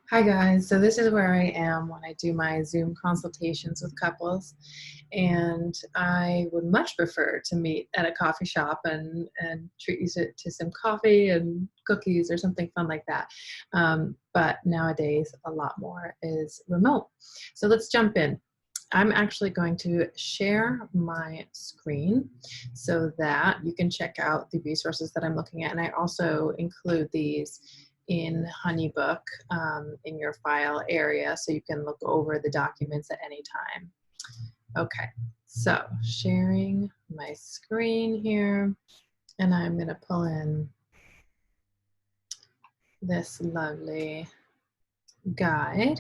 Hi guys, so this is where I am when I do my Zoom consultations with couples, and I would much prefer to meet at a coffee shop and treat you to some coffee and cookies or something fun like that. But nowadays, a lot more is remote. So let's jump in. I'm actually going to share my screen so that you can check out the resources that I'm looking at, and I also include these in HoneyBook in your file area so you can look over the documents at any time. Okay, so sharing my screen here, and I'm going to pull in this lovely guide.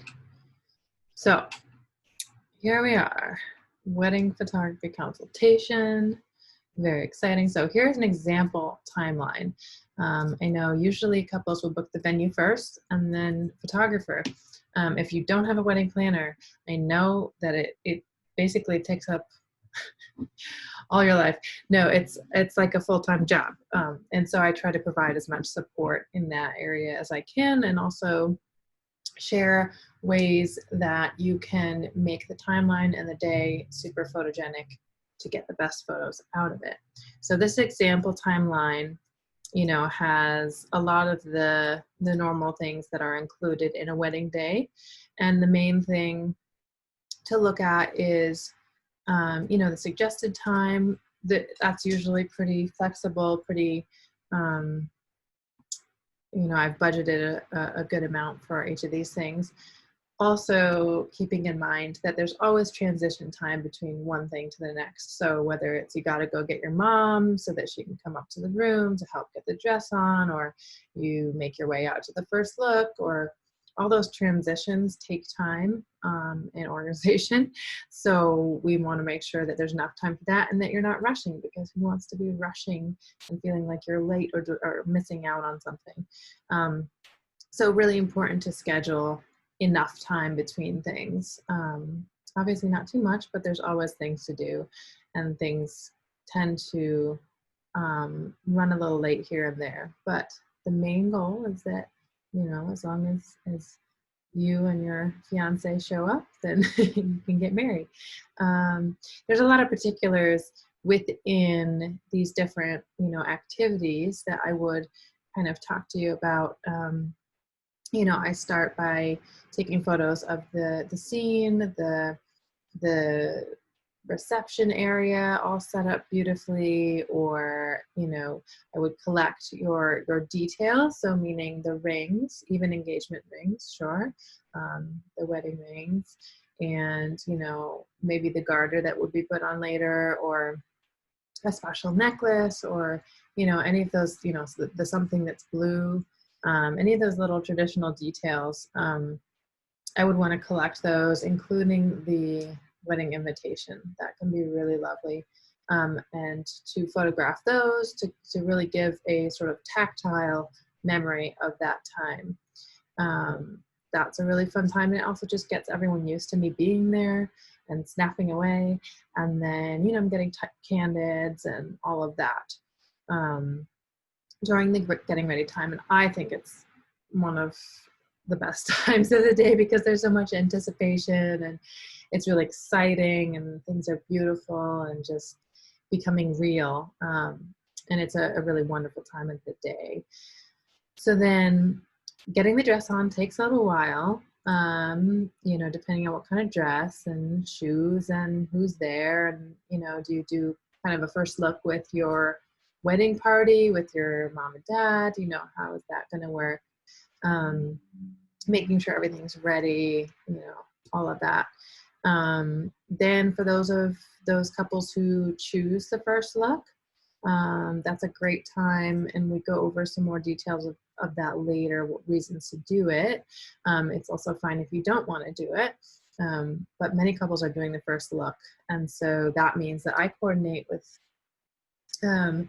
So here we are, wedding photography consultation. Very exciting. So here's an example timeline. I know usually couples will book the venue first and then photographer. If you don't have a wedding planner, I know that it basically takes up all your life. No, it's like a full-time job. And so I try to provide as much support in that area as I can, and also share ways that you can make the timeline and the day super photogenic to get the best photos out of it. So this example timeline, has a lot of the normal things that are included in a wedding day. And the main thing to look at is, the suggested time. That's usually pretty flexible, pretty, I've budgeted a good amount for each of these things. Also keeping in mind that there's always transition time between one thing to the next. So whether it's you got to go get your mom so that she can come up to the room to help get the dress on, or you make your way out to the first look, or all those transitions take time and organization. So we want to make sure that there's enough time for that and that you're not rushing, because who wants to be rushing and feeling like you're late or missing out on something. So really important to schedule enough time between things. Obviously not too much, but there's always things to do, and things tend to run a little late here and there. But the main goal is that, as long as you and your fiance show up, then you can get married. There's a lot of particulars within these different, activities that I would kind of talk to you about. I start by taking photos of the scene, the reception area all set up beautifully, or I would collect your details, so meaning the rings, even engagement rings, sure, the wedding rings, and maybe the garter that would be put on later, or a special necklace, or any of those, so the something that's blue, any of those little traditional details. I would want to collect those, including the wedding invitation. That can be really lovely. And to photograph those, to really give a sort of tactile memory of that time. That's a really fun time. And it also just gets everyone used to me being there and snapping away. And then, I'm getting candids and all of that during the getting ready time. And I think it's one of the best times of the day, because there's so much anticipation and it's really exciting and things are beautiful and just becoming real. And it's a really wonderful time of the day. So then getting the dress on takes a little while, depending on what kind of dress and shoes and who's there. And, do you do kind of a first look with your wedding party, with your mom and dad? How is that going to work? Making sure everything's ready, all of that. Then for those couples who choose the first look, that's a great time, and we go over some more details of that later, what reasons to do it. It's also fine if you don't want to do it, but many couples are doing the first look, and so that means that I coordinate with the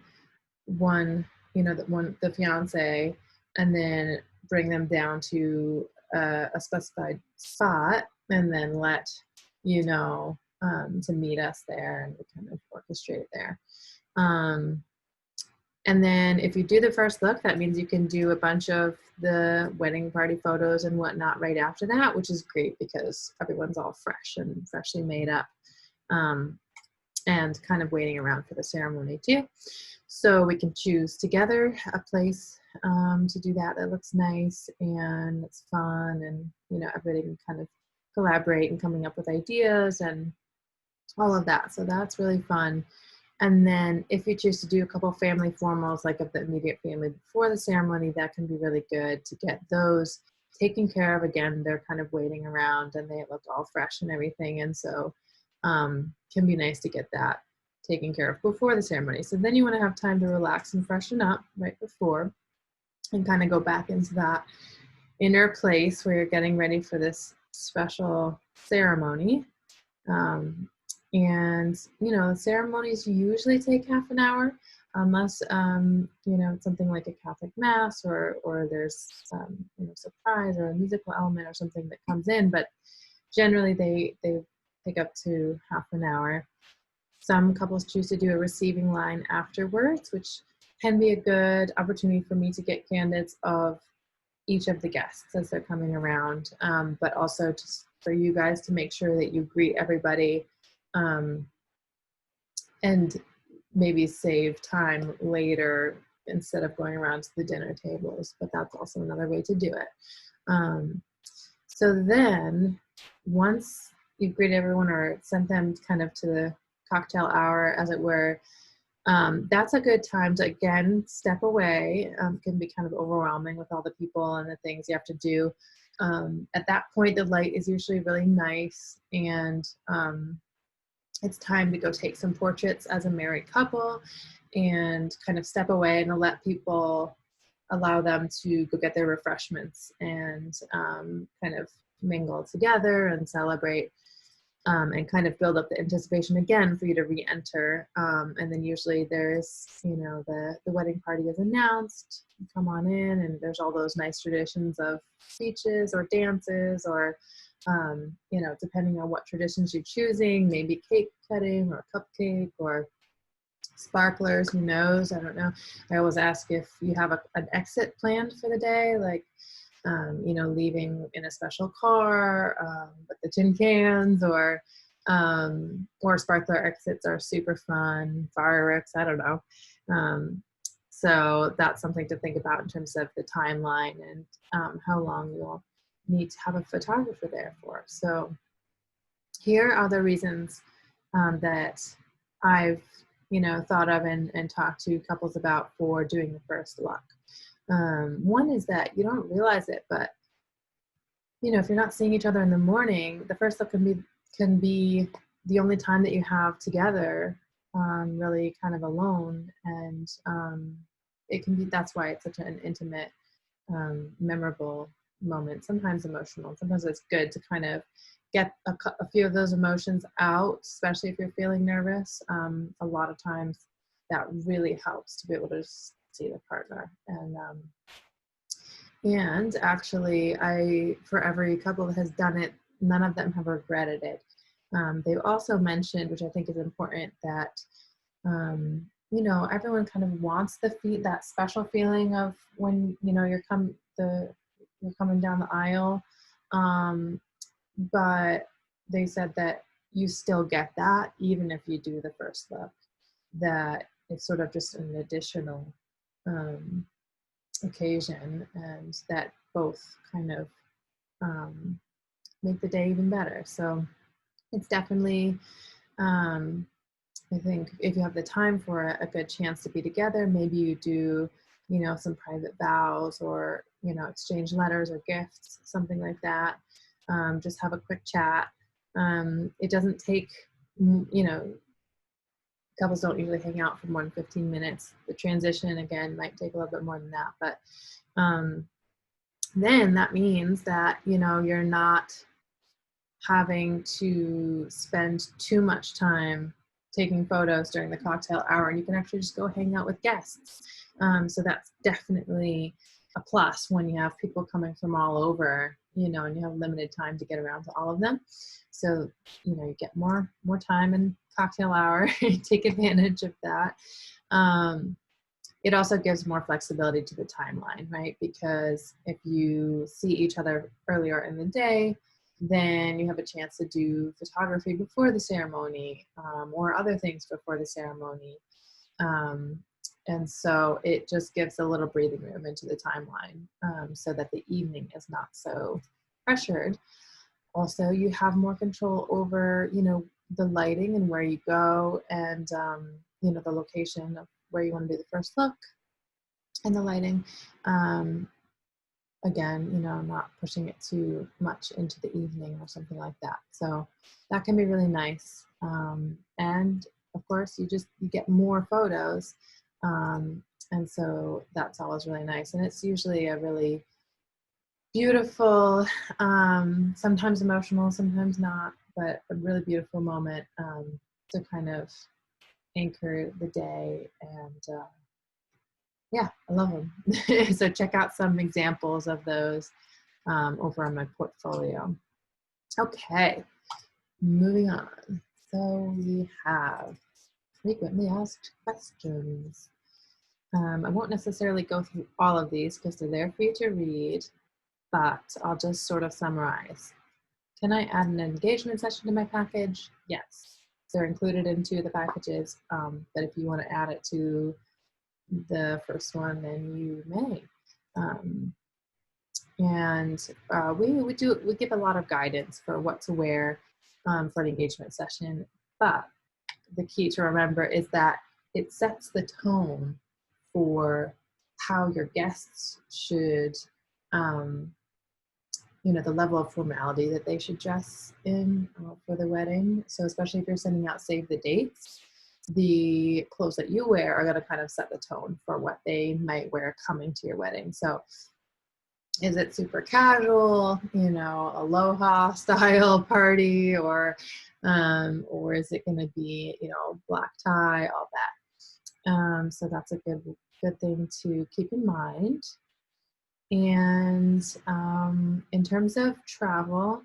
fiance, and then bring them down to a specified spot, and then let to meet us there, and we kind of orchestrate it there. And then if you do the first look, that means you can do a bunch of the wedding party photos and whatnot right after that, which is great because everyone's all fresh and freshly made up, and kind of waiting around for the ceremony too. So we can choose together a place to do that looks nice and it's fun, and everybody can kind of collaborate and coming up with ideas and all of that. So that's really fun. And then if you choose to do a couple family formals, like of the immediate family before the ceremony, that can be really good to get those taken care of. Again, they're kind of waiting around and they look all fresh and everything. And so can be nice to get that taken care of before the ceremony. So then you want to have time to relax and freshen up right before and kind of go back into that inner place where you're getting ready for this special ceremony. And ceremonies usually take half an hour, unless it's something like a Catholic mass or there's surprise or a musical element or something that comes in. But generally they take up to half an hour. Some couples choose to do a receiving line afterwards, which can be a good opportunity for me to get candidates of each of the guests as they're coming around, but also just for you guys to make sure that you greet everybody, and maybe save time later instead of going around to the dinner tables. But that's also another way to do it. So then once you've greeted everyone or sent them kind of to the cocktail hour, as it were, that's a good time to, again, step away. Can be kind of overwhelming with all the people and the things you have to do. At that point, the light is usually really nice, and it's time to go take some portraits as a married couple and kind of step away and allow them to go get their refreshments and kind of mingle together and celebrate. And kind of build up the anticipation again for you to re-enter. And then usually there's, the wedding party is announced, you come on in, and there's all those nice traditions of speeches or dances or, depending on what traditions you're choosing, maybe cake cutting or cupcake or sparklers, who knows, I don't know. I always ask if you have an exit planned for the day, like, leaving in a special car with the tin cans, or sparkler exits are super fun, fireworks, I don't know. So that's something to think about in terms of the timeline and how long you'll need to have a photographer there for. So here are the reasons that I've thought of and talked to couples about for doing the first look. One is that you don't realize it, but if you're not seeing each other in the morning, the first look can be the only time that you have together, really kind of alone, and it can be. That's why it's such an intimate, memorable moment. Sometimes emotional. Sometimes it's good to kind of get a few of those emotions out, especially if you're feeling nervous. A lot of times, that really helps to be able to see the partner. And actually, for every couple that has done it, none of them have regretted it. They've also mentioned, which I think is important, that everyone kind of wants that special feeling of when you're coming down the aisle, but they said that you still get that even if you do the first look. That it's sort of just an additional occasion, and that both kind of make the day even better. So it's definitely, I think if you have the time for it, a good chance to be together. Maybe you do, some private vows or, exchange letters or gifts, something like that. Just have a quick chat. It doesn't take, couples don't usually hang out for more than 15 minutes. The transition, again, might take a little bit more than that. But then that means that, you're not having to spend too much time taking photos during the cocktail hour, and you can actually just go hang out with guests. So that's definitely a plus when you have people coming from all over, and you have limited time to get around to all of them. So, you get more time in cocktail hour, take advantage of that. it also gives more flexibility to the timeline, right? Because if you see each other earlier in the day, then you have a chance to do photography before the ceremony, or other things before the ceremony. Um, and so it just gives a little breathing room into the timeline, so that the evening is not so pressured. Also, you have more control over, the lighting and where you go, and, the location of where you want to do the first look and the lighting. Um, Again, not pushing it too much into the evening or something like that. So that can be really nice. And of course, you get more photos. And so that's always really nice. And it's usually a really beautiful, sometimes emotional, sometimes not, but a really beautiful moment, to kind of anchor the day. And yeah, I love them. So check out some examples of those, over on my portfolio. Okay, moving on. So we have frequently asked questions. I won't necessarily go through all of these because they're there for you to read, but I'll just sort of summarize. Can I add an engagement session to my package? Yes, they're included into the packages, but if you want to add it to the first one, then you may. And we give a lot of guidance for what to wear, for an engagement session, but the key to remember is that it sets the tone for how your guests should, the level of formality that they should dress in, for the wedding. So especially if you're sending out save the dates, the clothes that you wear are going to kind of set the tone for what they might wear coming to your wedding. So is it super casual, aloha style party, or is it going to be, black tie, all that. So that's a good thing to keep in mind. And in terms of travel,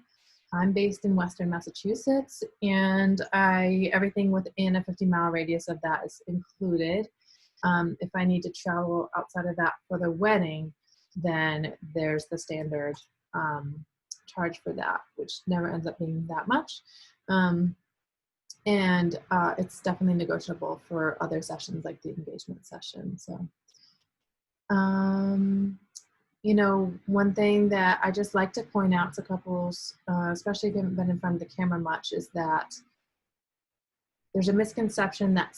I'm based in Western Massachusetts, and everything within a 50-mile radius of that is included. If I need to travel outside of that for the wedding, then there's the standard, charge for that, which never ends up being that much. And it's definitely negotiable for other sessions like the engagement session. So, one thing that I just like to point out to couples, especially if you haven't been in front of the camera much, is that there's a misconception that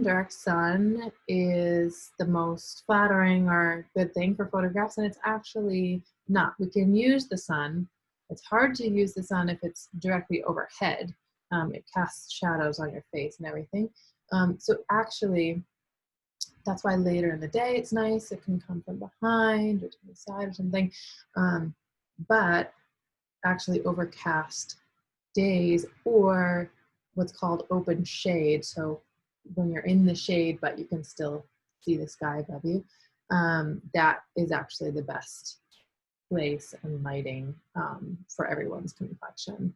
direct sun, is the most flattering or good thing for photographs, and it's actually not. We can use the sun. It's hard to use the sun if it's directly overhead. It casts shadows on your face and everything. So actually, that's why later in the day it's nice. It can come from behind or to the side or something. But actually overcast days, or what's called open shade, so when you're in the shade but you can still see the sky above you, that is actually the best place and lighting, for everyone's complexion,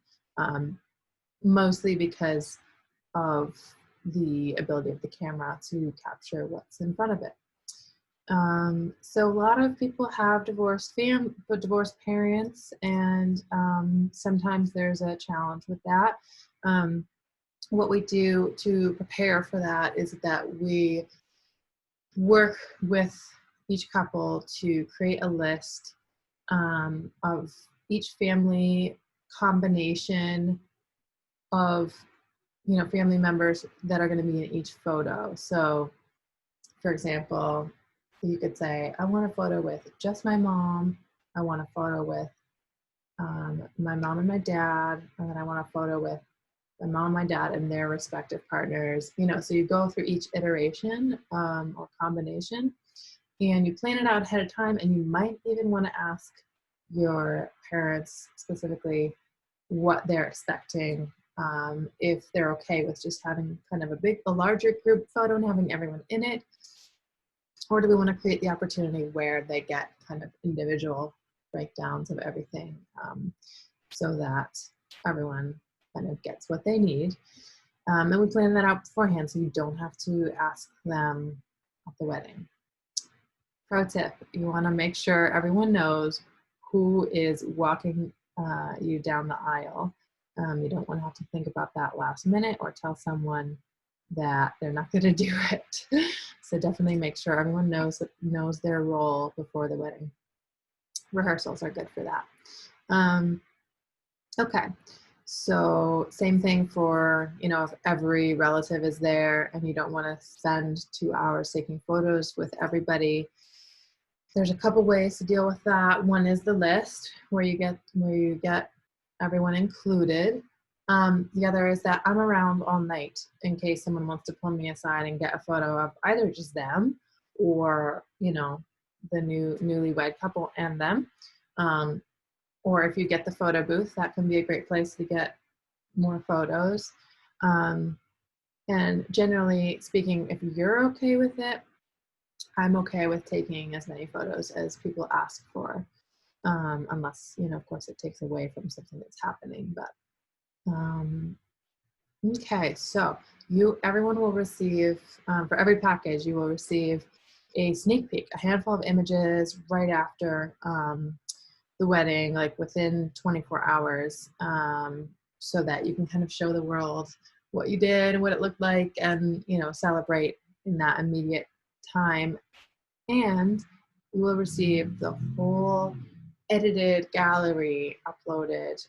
mostly because of the ability of the camera to capture what's in front of it. So a lot of people have divorced parents, and sometimes there's a challenge with that. What we do to prepare for that is that we work with each couple to create a list, of each family combination of, family members that are going to be in each photo. So, for example, you could say, I want a photo with just my mom. I want a photo with, my mom and my dad. And then I want a photo with my mom and my dad and their respective partners. So you go through each iteration, or combination, and you plan it out ahead of time. And you might even want to ask your parents specifically what they're expecting, if they're okay with just having kind of a larger group photo and having everyone in it, or do we want to create the opportunity where they get kind of individual breakdowns of everything, so that everyone kind of gets what they need. And we plan that out beforehand, so you don't have to ask them at the wedding. Pro tip, you want to make sure everyone knows who is walking you down the aisle. You don't want to have to think about that last minute or tell someone that they're not going to do it. So definitely make sure everyone knows their role before the wedding. Rehearsals are good for that. Okay, so same thing for, if every relative is there and you don't want to spend 2 hours taking photos with everybody. There's a couple ways to deal with that. One is the list where you get everyone included. The other is that I'm around all night in case someone wants to pull me aside and get a photo of either just them or, the newlywed couple and them. Or if you get the photo booth, that can be a great place to get more photos. And generally speaking, if you're okay with it, I'm okay with taking as many photos as people ask for, unless, of course, it takes away from something that's happening. But okay, so everyone will receive, for every package, you will receive a sneak peek, a handful of images right after the wedding, like within 24 hours, so that you can kind of show the world what you did and what it looked like, and celebrate in that immediate time. And you will receive the whole edited gallery uploaded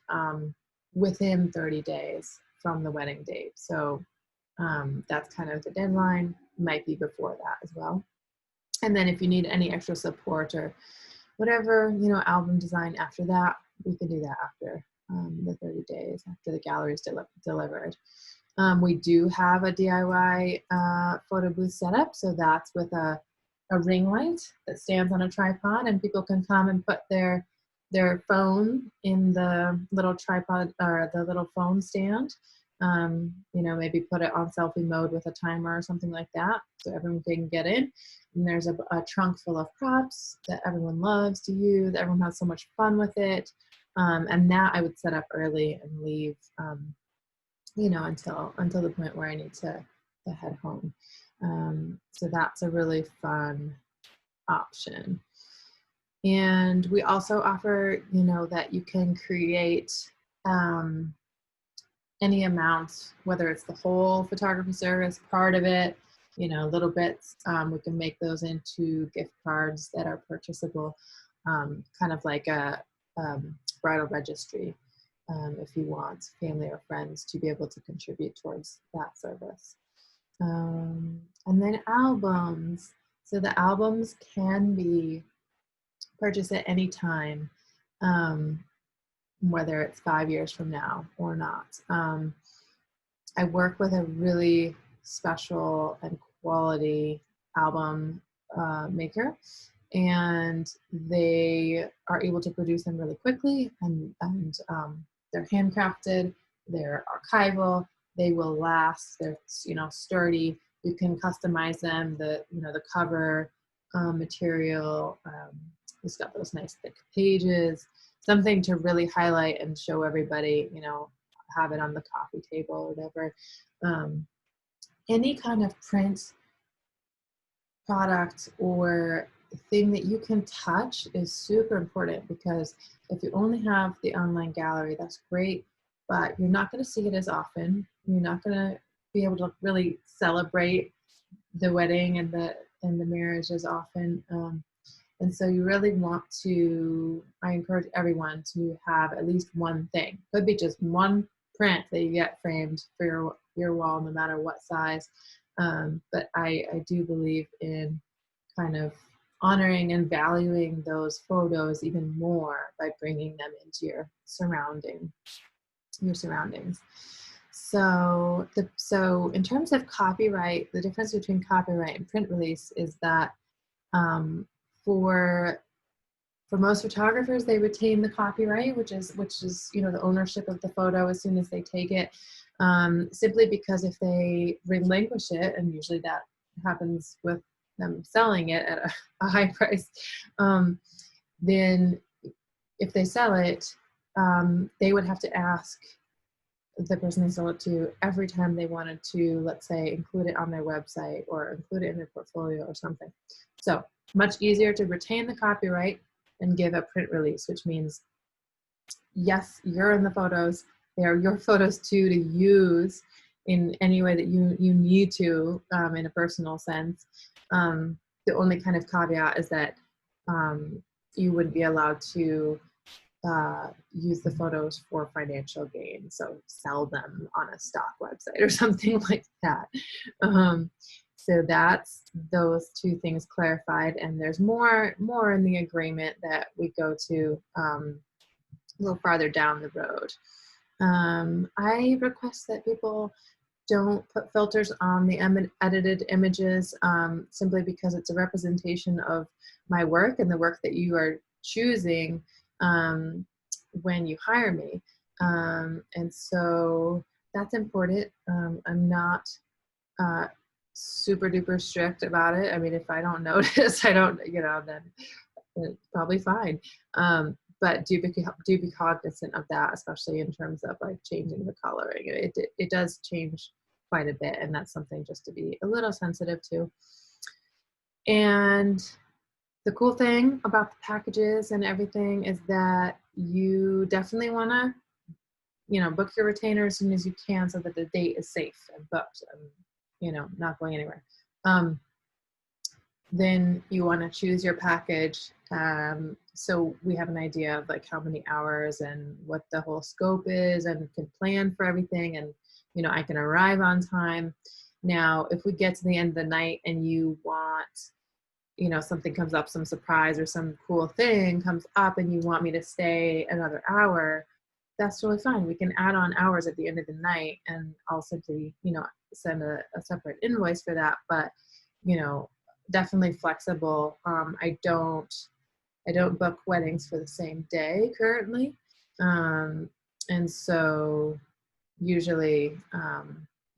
within 30 days from the wedding date. So that's kind of the deadline. Might be before that as well. And then if you need any extra support or whatever, album design after that, we can do that after the 30 days, after the gallery is delivered. We do have a DIY photo booth setup. So that's with a ring light that stands on a tripod, and people can come and put their phone in the little tripod or the little phone stand. Maybe put it on selfie mode with a timer or something like that, so everyone can get in. And there's a trunk full of props that everyone loves to use. Everyone has so much fun with it. And that I would set up early and leave, until the point where I need to head home. So that's a really fun option. And we also offer, that you can create any amount, whether it's the whole photography service, part of it, little bits. We can make those into gift cards that are purchasable, kind of like a bridal registry, if you want family or friends to be able to contribute towards that service. And then albums. So the albums can be purchased at any time, whether it's 5 years from now or not. I work with a really special and quality album maker, and they are able to produce them really quickly, and they're handcrafted, they're archival, they will last, they're sturdy. You can customize them, the cover material. It's got those nice thick pages, something to really highlight and show everybody, have it on the coffee table or whatever. Any kind of print product or thing that you can touch is super important, because if you only have the online gallery, that's great, but you're not going to see it as often. You're not going to be able to really celebrate the wedding and the marriage as often. And so you really want to, I encourage everyone to have at least one thing. Could be just one print that you get framed for your wall, no matter what size. But I do believe in kind of honoring and valuing those photos even more by bringing them into your surroundings. So in terms of copyright, the difference between copyright and print release is that for most photographers, they retain the copyright, which is the ownership of the photo as soon as they take it, simply because if they relinquish it, and usually that happens with them selling it at a high price, then if they sell it, they would have to ask the person they sold it to every time they wanted to, let's say, include it on their website or include it in their portfolio or something. So much easier to retain the copyright and give a print release, which means, yes, you're in the photos. They are your photos too, to use in any way that you need to, in a personal sense. The only kind of caveat is that you wouldn't be allowed to use the photos for financial gain, so sell them on a stock website or something like that. So that's those two things clarified, and there's more in the agreement that we go to a little farther down the road. I request that people don't put filters on the edited images, simply because it's a representation of my work and the work that you are choosing when you hire me. And so that's important. I'm not super duper strict about it. I mean, if I don't notice, I don't, then it's probably fine. But do be cognizant of that, especially in terms of like changing the coloring. It does change quite a bit, and that's something just to be a little sensitive to. And the cool thing about the packages and everything is that you definitely want to, book your retainer as soon as you can, so that the date is safe and booked and, not going anywhere. Then you want to choose your package. So we have an idea of like how many hours and what the whole scope is, and can plan for everything, and I can arrive on time. Now, if we get to the end of the night and you want, something comes up, some surprise or some cool thing comes up, and you want me to stay another hour, that's totally fine. We can add on hours at the end of the night, and I'll simply, send a separate invoice for that. But, definitely flexible. I don't book weddings for the same day currently. And so usually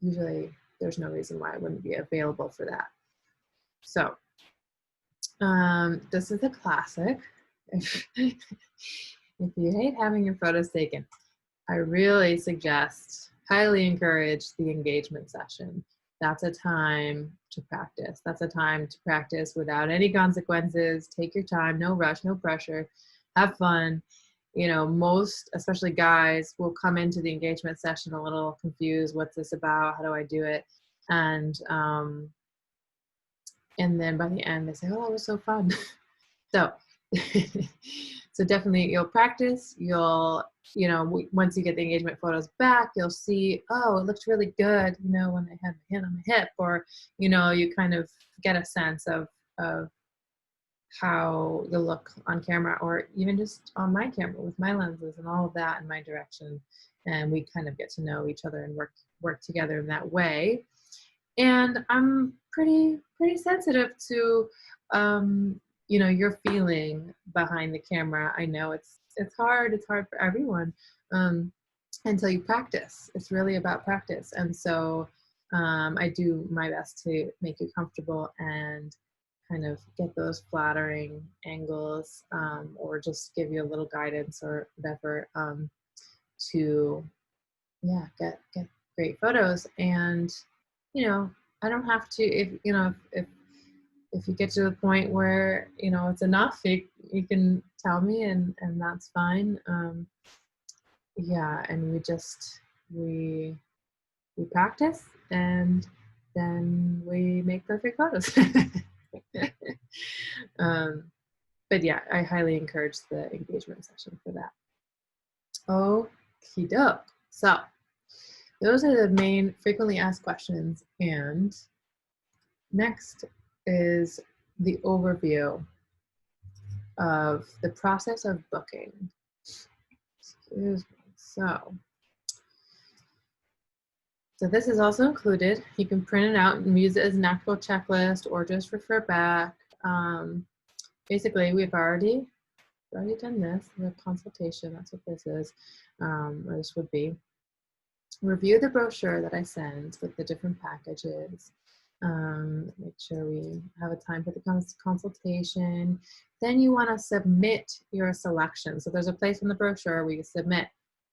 there's no reason why I wouldn't be available for that. So this is a classic. If you hate having your photos taken, I really suggest, highly encourage the engagement session. That's a time to practice. That's a time to practice without any consequences. Take your time, no rush, no pressure, have fun. Most, especially guys, will come into the engagement session a little confused. What's this about? How do I do it? And then by the end they say, oh, it was so fun. So so definitely you'll practice. You'll, once you get the engagement photos back, you'll see, oh, it looked really good, when I had my hand on my hip, or, you kind of get a sense of how you look on camera, or even just on my camera with my lenses and all of that in my direction. And we kind of get to know each other and work together in that way. And I'm pretty sensitive to, your feeling behind the camera. I know it's hard for everyone, until you practice. It's really about practice. And so I do my best to make you comfortable and kind of get those flattering angles, or just give you a little guidance or whatever, to get great photos. And I don't have to, if you get to the point where it's enough, you can tell me, and that's fine. And we practice, and then we make perfect photos. But yeah, I highly encourage the engagement session for that. Okie doke. So those are the main frequently asked questions. And next is the overview of the process of booking. Excuse me. So this is also included. You can print it out and use it as an actual checklist, or just refer back. Basically, we've already done this. The consultation, that's what this is, or this would be. Review the brochure that I send with the different packages. Make sure we have a time for the consultation. Then you want to submit your selection. So there's a place in the brochure where you submit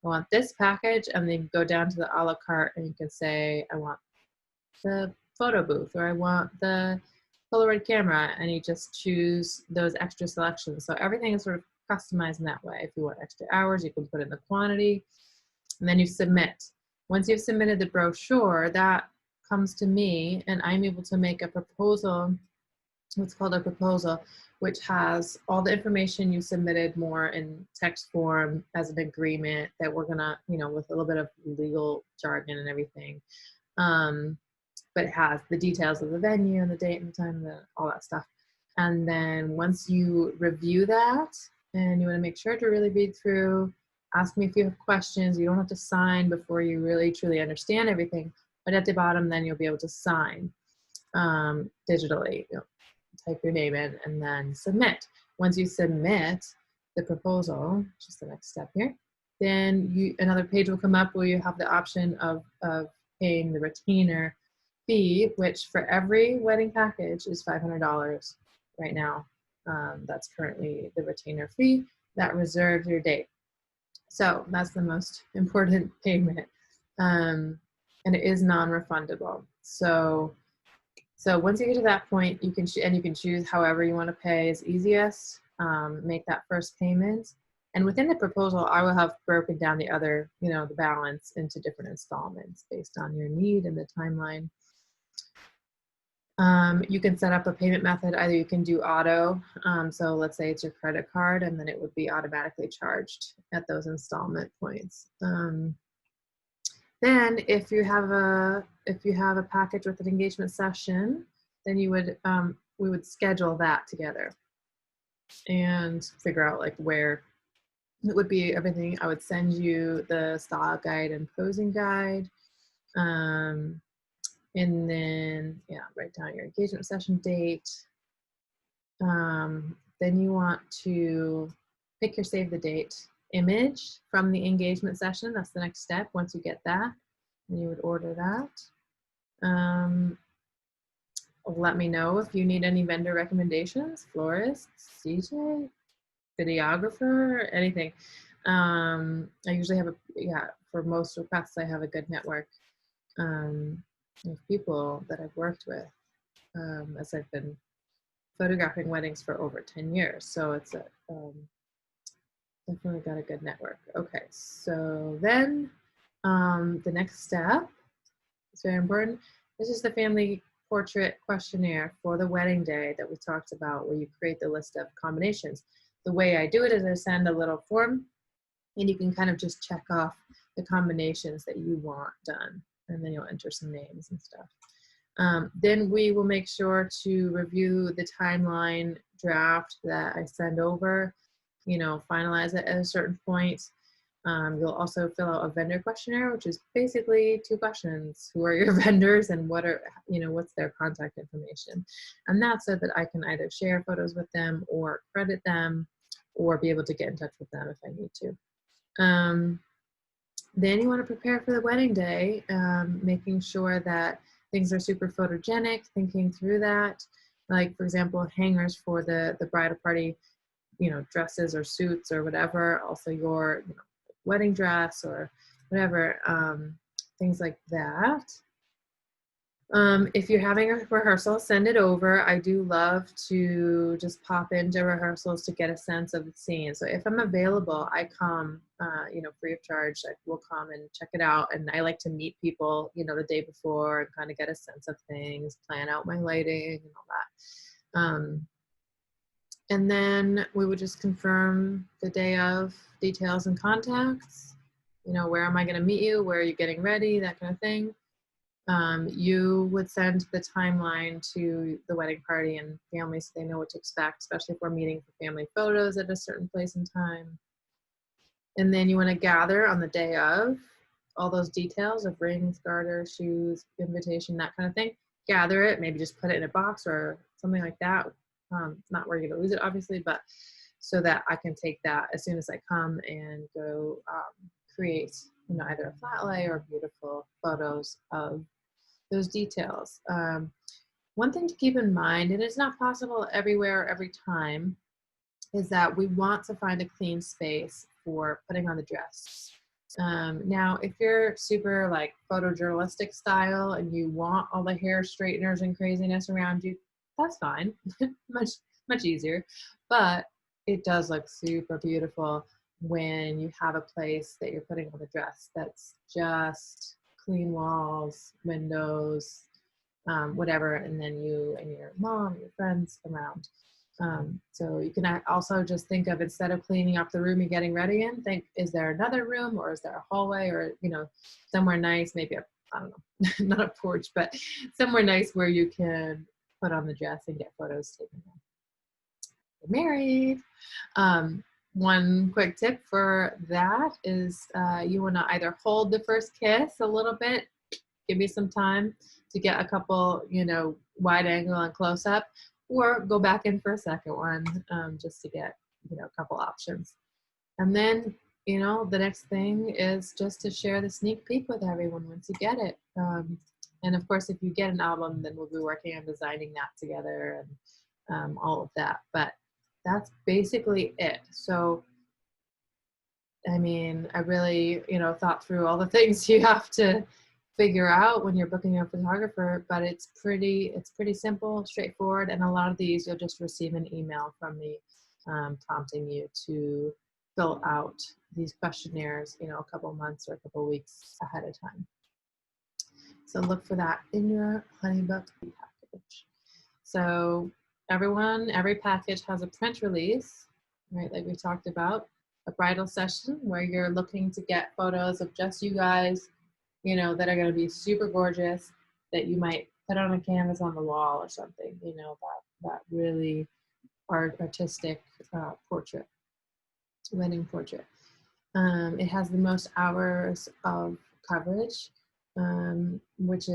I want this package, and then go down to the a la carte and you can say, I want the photo booth, or I want the Polaroid camera, and you just choose those extra selections. So everything is sort of customized in that way. If you want extra hours, you can put in the quantity, and then you submit. Once you've submitted the brochure, that comes to me, and I'm able to make a proposal, what's called a proposal, which has all the information you submitted more in text form as an agreement that we're gonna, with a little bit of legal jargon and everything. But it has the details of the venue and the date and the time, all that stuff. And then once you review that, and you want to make sure to really read through, ask me if you have questions. You don't have to sign before you really truly understand everything. But at the bottom, then you'll be able to sign digitally. Type your name in and then submit. Once you submit the proposal, which is the next step here, then another page will come up where you have the option of paying the retainer fee, which for every wedding package is $500 right now. That's currently the retainer fee that reserves your date. So that's the most important payment, and it is non-refundable. So once you get to that point, you can choose however you want to pay is easiest. Make that first payment, and within the proposal, I will have broken down the other, the balance into different installments based on your need and the timeline. You can set up a payment method. Either you can do auto. So let's say it's your credit card, and then it would be automatically charged at those installment points. Then if you have a package with an engagement session, then we would schedule that together and figure out like where it would be everything. I would send you the style guide and posing guide. And then, write down your engagement session date. Then you want to pick your save the date image from the engagement session. That's the next step. Once you get that, then you would order that. Let me know if you need any vendor recommendations, florists, DJ, videographer, anything. I usually have for most requests, I have a good network of people that I've worked with, as I've been photographing weddings for over 10 years. So it's definitely got a good network. Okay, so then the next step is very important. This is the family portrait questionnaire for the wedding day that we talked about, where you create the list of combinations. The way I do it is I send a little form, and you can kind of just check off the combinations that you want done, and then you'll enter some names and stuff. Then we will make sure to review the timeline draft that I send over, finalize it at a certain point. You'll also fill out a vendor questionnaire, which is basically 2 questions. Who are your vendors, and what's their contact information? And that's so that I can either share photos with them or credit them, or be able to get in touch with them if I need to. Then you want to prepare for the wedding day, making sure that things are super photogenic, thinking through that. Like, for example, hangers for the bridal party, dresses or suits or whatever. Also your wedding dress or whatever, things like that. If you're having a rehearsal, send it over. I do love to just pop into rehearsals to get a sense of the scene. So if I'm available, I come, free of charge. I will come and check it out. And I like to meet people, the day before, and kind of get a sense of things, plan out my lighting and all that. And then we would just confirm the day of, details and contacts. Where am I going to meet you? Where are you getting ready? That kind of thing. You would send the timeline to the wedding party and family so they know what to expect, especially if we're meeting for family photos at a certain place and time. And then you want to gather on the day of all those details of rings, garter, shoes, invitation, that kind of thing. Gather it, maybe just put it in a box or something like that. Not where you're going to lose it, obviously, but so that I can take that as soon as I come and go create, either a flat lay or beautiful photos of those details. One thing to keep in mind, and it's not possible everywhere every time, is that we want to find a clean space for putting on the dress. Now, if you're super like photojournalistic style and you want all the hair straighteners and craziness around you, that's fine. much easier. But it does look super beautiful when you have a place that you're putting on the dress that's just clean walls, windows, whatever, and then you and your mom, your friends around. So you can also just think of, instead of cleaning up the room you're getting ready in, think, is there another room, or is there a hallway, or, you know, somewhere nice, maybe I don't know, not a porch, but somewhere nice where you can put on the dress and get photos taken. You're married. One quick tip for that is you want to either hold the first kiss a little bit, give me some time to get a couple, you know, wide angle and close up, or go back in for a second one, just to get, you know, a couple options. And then, you know, the next thing is just to share the sneak peek with everyone once you get it. And of course, if you get an album, then we'll be working on designing that together and all of that. But that's basically it. So, I mean, I really, you know, thought through all the things you have to figure out when you're booking a photographer, but it's pretty simple, straightforward. And a lot of these, you'll just receive an email from me prompting you to fill out these questionnaires, you know, a couple months or a couple weeks ahead of time. So look for that in your HoneyBook package. So every package has a print release, right? Like we talked about, a bridal session where you're looking to get photos of just you guys, you know, that are going to be super gorgeous, that you might put on a canvas on the wall or something, you know, that really artistic portrait, wedding portrait. It has the most hours of coverage, which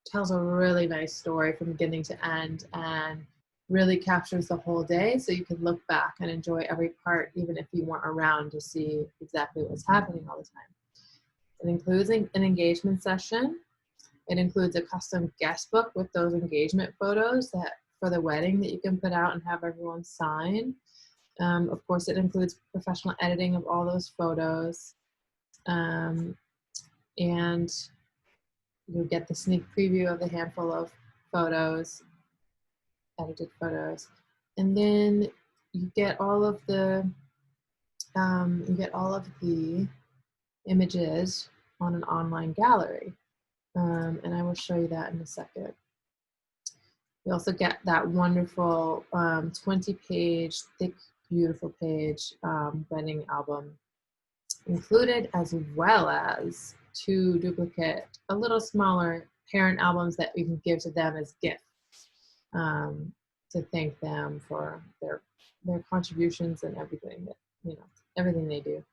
tells a really nice story from beginning to end and really captures the whole day, so you can look back and enjoy every part, even if you weren't around to see exactly what's happening all the time. It includes an engagement session. It includes a custom guest book with those engagement photos that for the wedding that you can put out and have everyone sign. Of course, it includes professional editing of all those photos. And you'll get the sneak preview of the handful of photos, edited photos. And then you get all of the images on an online gallery. And I will show you that in a second. You also get that wonderful 20-page, thick, beautiful page wedding album included, as well as 2 duplicate, a little smaller parent albums that you can give to them as gifts to thank them for their contributions and everything that, you know, everything they do.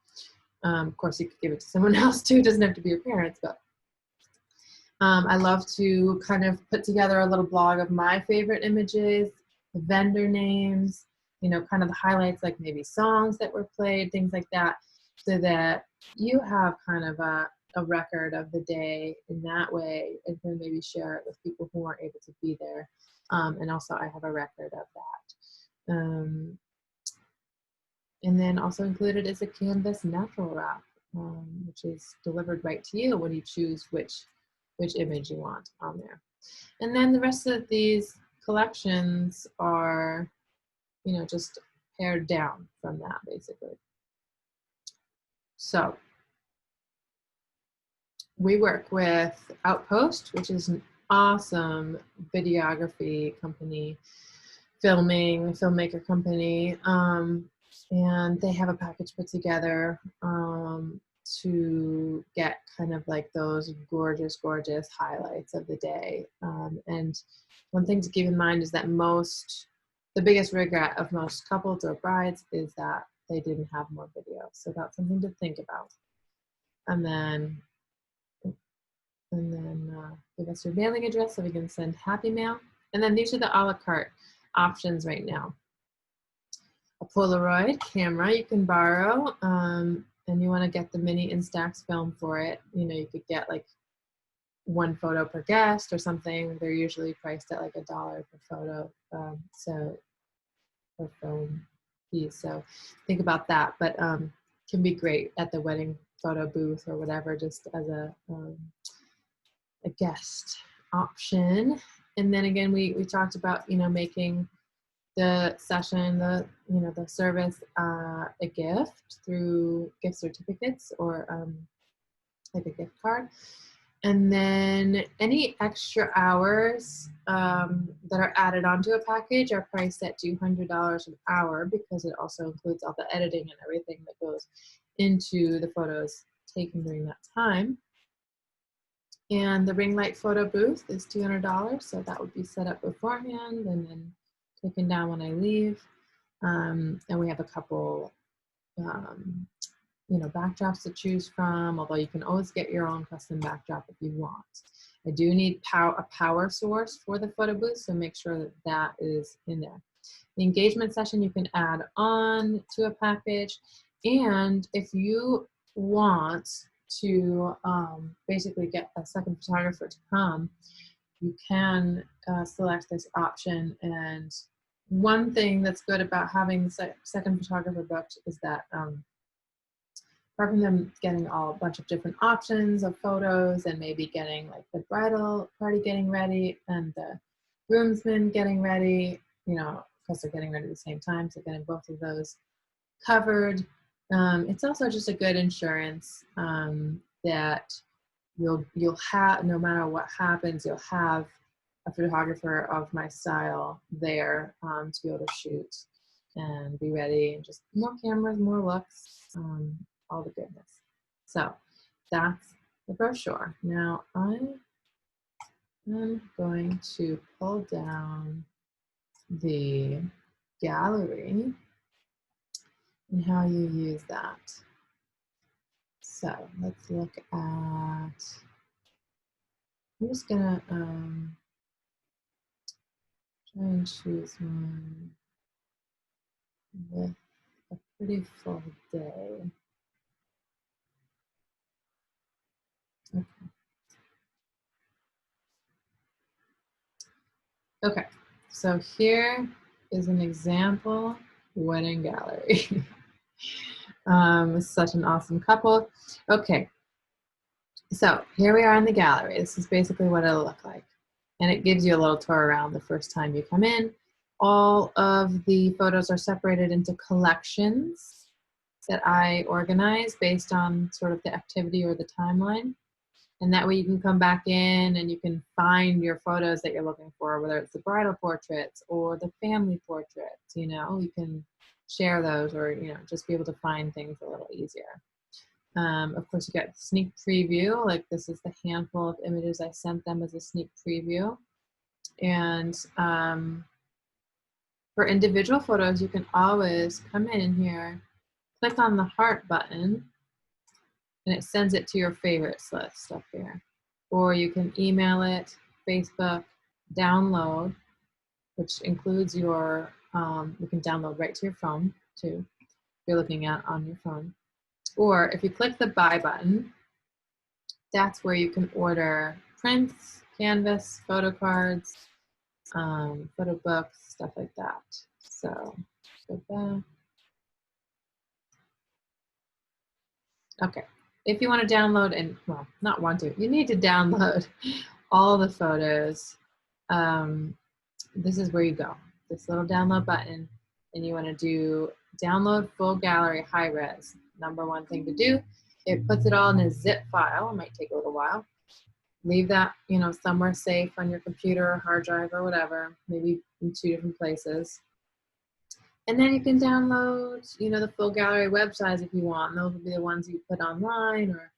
Of course, you could give it to someone else too. It doesn't have to be your parents, but I love to kind of put together a little blog of my favorite images, the vendor names, you know, kind of the highlights, like maybe songs that were played, things like that, so that you have kind of a record of the day in that way, and then maybe share it with people who aren't able to be there. And also I have a record of that. And then also included is a canvas natural wrap, which is delivered right to you when you choose which image you want on there. And then the rest of these collections are, you know, just pared down from that, basically. So we work with Outpost, which is an awesome videography company, filmmaker company, and they have a package put together to get kind of like those gorgeous highlights of the day. And one thing to keep in mind is that the biggest regret of most couples or brides is that they didn't have more video. So that's something to think about. And then give us your mailing address so we can send happy mail. And then these are the a la carte options right now. A Polaroid camera you can borrow, and you want to get the mini Instax film for it. You know, you could get like 1 photo per guest or something. They're usually priced at like $1 per photo, so per film piece. So think about that, but can be great at the wedding photo booth or whatever, just as a guest option. And then again, we talked about, you know, making the session, the service a gift through gift certificates or like a gift card. And then any extra hours that are added onto a package are priced at $200 an hour, because it also includes all the editing and everything that goes into the photos taken during that time. And the ring light photo booth is $200, so that would be set up beforehand and then taken down when I leave. And we have a couple, you know, backdrops to choose from, although you can always get your own custom backdrop if you want. I do need a power source for the photo booth, so make sure that that is in there. The engagement session you can add on to a package, and if you want to basically get a second photographer to come, you can select this option. And one thing that's good about having the second photographer booked is that apart from them getting a bunch of different options of photos and maybe getting like the bridal party getting ready and the groomsmen getting ready, you know, because they're getting ready at the same time, so getting both of those covered. It's also just a good insurance that you'll have, no matter what happens, you'll have a photographer of my style there to be able to shoot and be ready, and just more cameras, more looks, all the goodness. So that's the brochure. Now I am going to pull down the gallery and how you use that. So let's look at, I'm just gonna try and choose one with a pretty full day. Okay. Okay, so here is an example wedding gallery. Such an awesome couple. Okay, so here we are in the gallery. This is basically what it'll look like. And it gives you a little tour around the first time you come in. All of the photos are separated into collections that I organize based on sort of the activity or the timeline. And that way you can come back in and you can find your photos that you're looking for, whether it's the bridal portraits or the family portraits, you know, you can share those, or, you know, just be able to find things a little easier. Of course, you get sneak preview, like this is the handful of images I sent them as a sneak preview. And for individual photos, you can always come in here, click on the heart button, and it sends it to your favorites list up here. Or you can email it, Facebook, download, which includes your, you can download right to your phone too, if you're looking at on your phone. Or if you click the buy button, that's where you can order prints, canvas, photo cards, photo books, stuff like that. So, go back. Okay, if you want to download, and well, not want to, you need to download all the photos. This is where you go, this little download button, and you want to do download full gallery high res. Number one thing to do, it puts it all in a zip file. It might take a little while. Leave that, you know, somewhere safe on your computer or hard drive or whatever, maybe in 2 different places. And then you can download, you know, the full gallery websites if you want. And those will be the ones you put online, or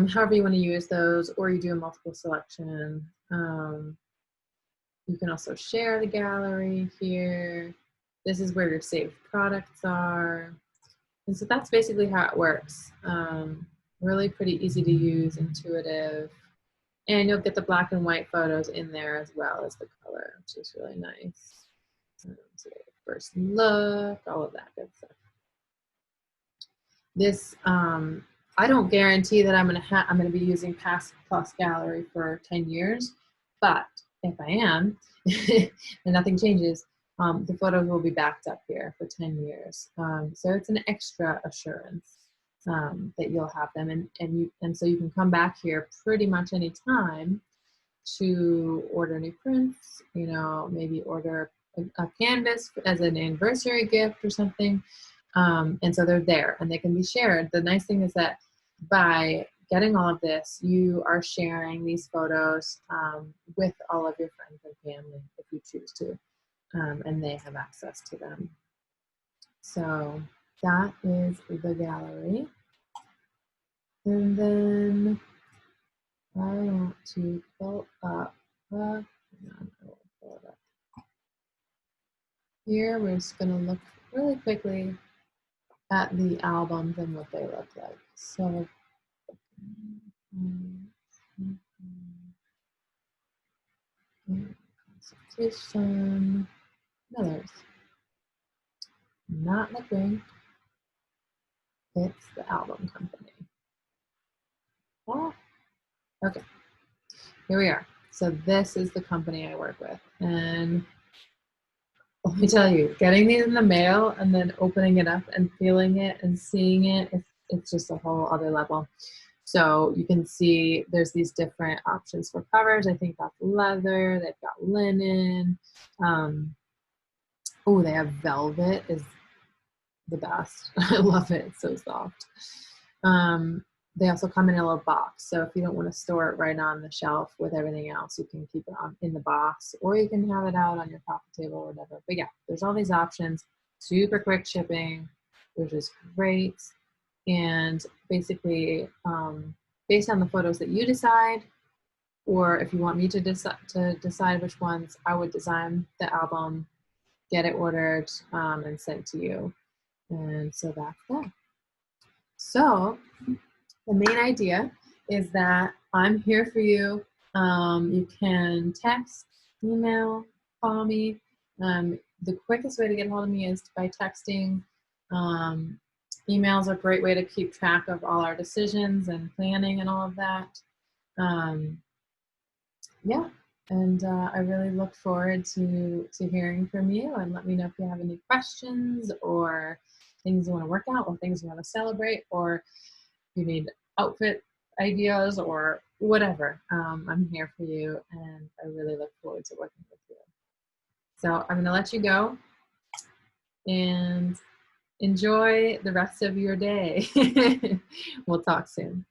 however you want to use those, or you do a multiple selection. You can also share the gallery here. This is where your saved products are. And so that's basically how it works. Really pretty easy to use, intuitive. And you'll get the black and white photos in there as well as the color, which is really nice. So first look, all of that good stuff. This, I don't guarantee that I'm gonna be using Pass Plus Gallery for 10 years, but if I am, and nothing changes, the photos will be backed up here for 10 years. So it's an extra assurance. that you'll have them, and so you can come back here pretty much any time to order new prints, maybe order a canvas as an anniversary gift or something. And so they're there and they can be shared. The nice thing is that by getting all of this, you are sharing these photos with all of your friends and family if you choose to, and they have access to them. So that is the gallery. And then I want to pull up, hang on, I will pull it up. Here we're just going to look really quickly at the albums and what they look like. So Consultation, others. Not looking. It's the album company. Oh, okay. Here we are. So this is the company I work with. And let me tell you, getting these in the mail and then opening it up and feeling it and seeing it, it's just a whole other level. So you can see there's these different options for covers. I think that's leather, they've got linen. Oh, they have velvet, is the best. I love it, it's so soft. They also come in a little box. So if you don't want to store it right on the shelf with everything else, you can keep it in the box, or you can have it out on your coffee table or whatever. But yeah, there's all these options, super quick shipping, which is great. And basically, based on the photos that you decide, or if you want me to decide which ones, I would design the album, get it ordered, and sent to you. And so that's that. So the main idea is that I'm here for you. You can text, email, call me. The quickest way to get a hold of me is by texting. Emails are a great way to keep track of all our decisions and planning and all of that. Yeah, and I really look forward to hearing from you, and let me know if you have any questions or things you want to work out or things you want to celebrate, or you need outfit ideas or whatever. I'm here for you, and I really look forward to working with you. So I'm going to let you go and enjoy the rest of your day. We'll talk soon.